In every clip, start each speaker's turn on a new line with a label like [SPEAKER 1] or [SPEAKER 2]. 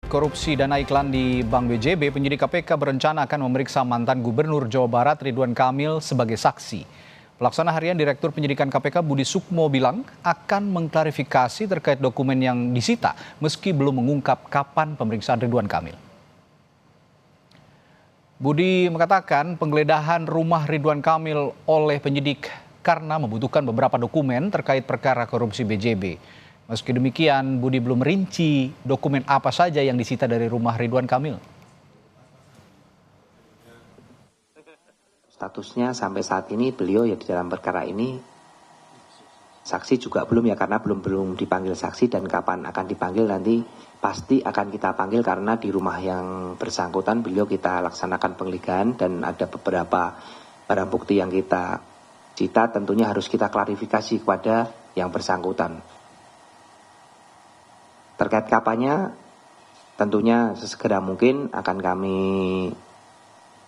[SPEAKER 1] Korupsi dana iklan di Bank BJB, penyidik KPK berencana akan memeriksa mantan Gubernur Jawa Barat Ridwan Kamil sebagai saksi. Pelaksana harian Direktur Penyidikan KPK Budi Sukmo bilang akan mengklarifikasi terkait dokumen yang disita meski belum mengungkap kapan pemeriksaan Ridwan Kamil. Budi mengatakan penggeledahan rumah Ridwan Kamil oleh penyidik karena membutuhkan beberapa dokumen terkait perkara korupsi BJB. Meski demikian, Budi belum merinci dokumen apa saja yang disita dari rumah Ridwan Kamil.
[SPEAKER 2] Statusnya sampai saat ini beliau ya di dalam perkara ini saksi juga belum ya, karena belum dipanggil saksi, dan kapan akan dipanggil nanti pasti akan kita panggil karena di rumah yang bersangkutan beliau kita laksanakan penggeledahan dan ada beberapa barang bukti yang kita cita, tentunya harus kita klarifikasi kepada yang bersangkutan. Terkait kapannya, tentunya sesegera mungkin akan kami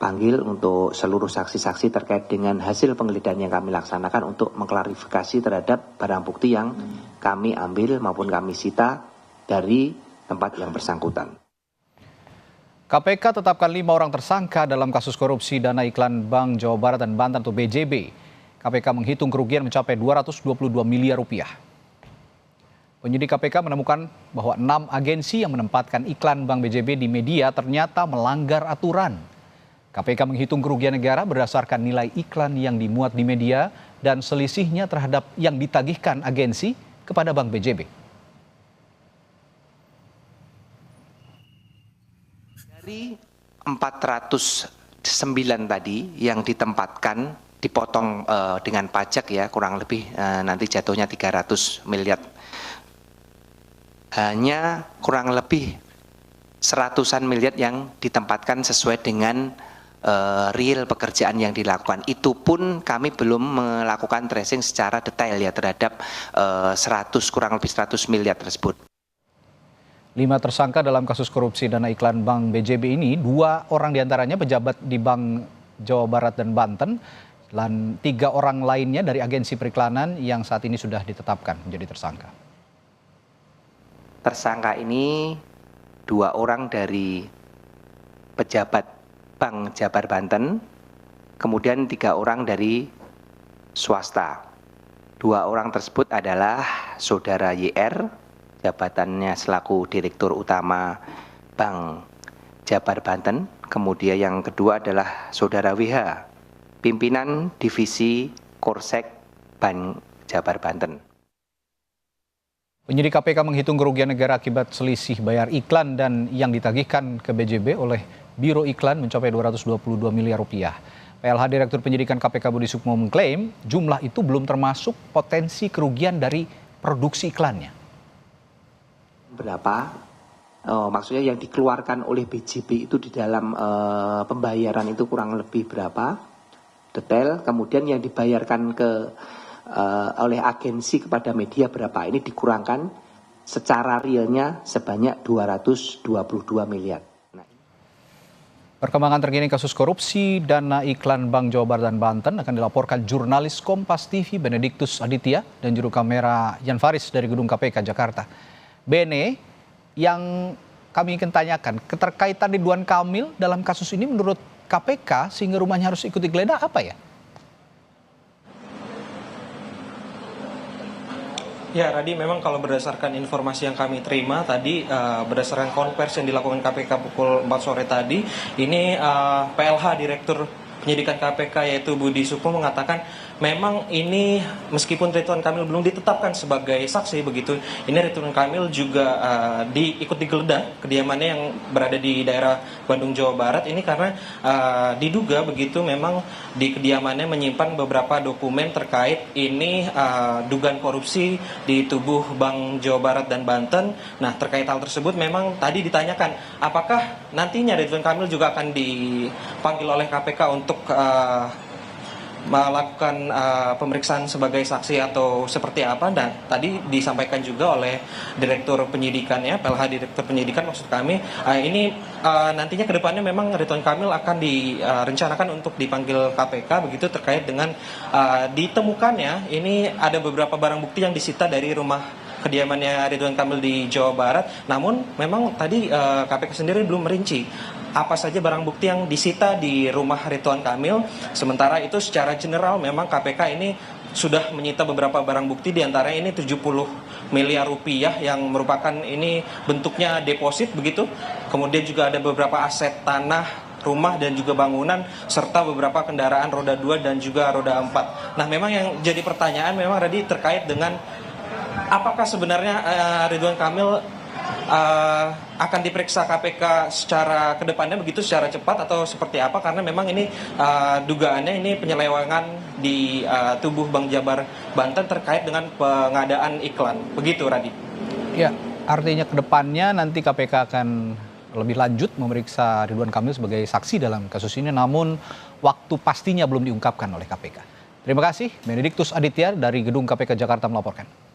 [SPEAKER 2] panggil untuk seluruh saksi-saksi terkait dengan hasil penggeledahan yang kami laksanakan untuk mengklarifikasi terhadap barang bukti yang kami ambil maupun kami sita dari tempat yang bersangkutan.
[SPEAKER 1] KPK tetapkan 5 orang tersangka dalam kasus korupsi dana iklan Bank Jawa Barat dan Banten atau BJB. KPK menghitung kerugian mencapai 222 miliar rupiah. Penyidik KPK menemukan bahwa 6 agensi yang menempatkan iklan Bank BJB di media ternyata melanggar aturan. KPK menghitung kerugian negara berdasarkan nilai iklan yang dimuat di media dan selisihnya terhadap yang ditagihkan agensi kepada Bank BJB.
[SPEAKER 2] Dari 409 tadi yang ditempatkan dipotong dengan pajak ya, kurang lebih nanti jatuhnya 300 miliar. Hanya kurang lebih seratusan miliar yang ditempatkan sesuai dengan real pekerjaan yang dilakukan. Itu pun kami belum melakukan tracing secara detail ya terhadap kurang lebih 100 miliar tersebut.
[SPEAKER 1] 5 tersangka dalam kasus korupsi dana iklan Bank BJB ini, 2 orang diantaranya pejabat di Bank Jawa Barat dan Banten, dan 3 orang lainnya dari agensi periklanan yang saat ini sudah ditetapkan menjadi tersangka.
[SPEAKER 2] Tersangka ini 2 orang dari pejabat Bank Jabar Banten, kemudian 3 orang dari swasta. 2 orang tersebut adalah Saudara YR, jabatannya selaku Direktur Utama Bank Jabar Banten, kemudian yang kedua adalah Saudara WH, pimpinan Divisi Korsek Bank Jabar Banten.
[SPEAKER 1] Penyidik KPK menghitung kerugian negara akibat selisih bayar iklan dan yang ditagihkan ke BJB oleh Biro Iklan mencapai 222 miliar rupiah. PLH Direktur Penyidikan KPK Budi Sukmo mengklaim jumlah itu belum termasuk potensi kerugian dari produksi iklannya.
[SPEAKER 2] Berapa? Maksudnya yang dikeluarkan oleh BJB itu di dalam pembayaran itu kurang lebih berapa? Detail. Kemudian yang dibayarkan oleh agensi kepada media berapa, ini dikurangkan secara realnya sebanyak 222 miliar.
[SPEAKER 1] Perkembangan terkini kasus korupsi dana iklan Bank Jawa Barat dan Banten akan dilaporkan jurnalis Kompas TV Benediktus Aditya dan juru kamera Jan Faris dari Gedung KPK Jakarta. Bene, yang kami ingin tanyakan, keterkaitan Ridwan Kamil dalam kasus ini menurut KPK sehingga rumahnya harus ikut digeledah apa ya?
[SPEAKER 3] Ya, Radi, memang kalau berdasarkan informasi yang kami terima tadi, berdasarkan konversi yang dilakukan KPK pukul 4 sore tadi, ini PLH Direktur Penyidikan KPK yaitu Budi Sukmo mengatakan memang ini meskipun Ridwan Kamil belum ditetapkan sebagai saksi begitu, ini Ridwan Kamil juga ikut digeledah kediamannya yang berada di daerah Bandung Jawa Barat ini karena diduga begitu memang di kediamannya menyimpan beberapa dokumen terkait ini dugaan korupsi di tubuh Bank Jawa Barat dan Banten. Nah, terkait hal tersebut memang tadi ditanyakan apakah nantinya Ridwan Kamil juga akan dipanggil oleh KPK untuk melakukan pemeriksaan sebagai saksi atau seperti apa, dan tadi disampaikan juga oleh Direktur Penyidikannya, PLH Direktur Penyidikan maksud kami, ini nantinya ke depannya memang Ridwan Kamil akan direncanakan untuk dipanggil KPK begitu terkait dengan ditemukannya ini ada beberapa barang bukti yang disita dari rumah kediamannya Ridwan Kamil di Jawa Barat. Namun memang tadi KPK sendiri belum merinci apa saja barang bukti yang disita di rumah Ridwan Kamil. Sementara itu secara general memang KPK ini sudah menyita beberapa barang bukti, diantaranya ini 70 miliar rupiah yang merupakan ini bentuknya deposit begitu. Kemudian juga ada beberapa aset tanah, rumah dan juga bangunan, serta beberapa kendaraan roda 2 dan juga roda 4. Nah memang yang jadi pertanyaan memang tadi terkait dengan apakah sebenarnya Ridwan Kamil akan diperiksa KPK secara kedepannya begitu, secara cepat atau seperti apa, karena memang ini dugaannya ini penyelewengan di tubuh Bank Jabar Banten terkait dengan pengadaan iklan begitu, Radit.
[SPEAKER 1] Ya, artinya kedepannya nanti KPK akan lebih lanjut memeriksa Ridwan Kamil sebagai saksi dalam kasus ini, namun waktu pastinya belum diungkapkan oleh KPK. Terima kasih, Benediktus Aditya dari Gedung KPK Jakarta melaporkan.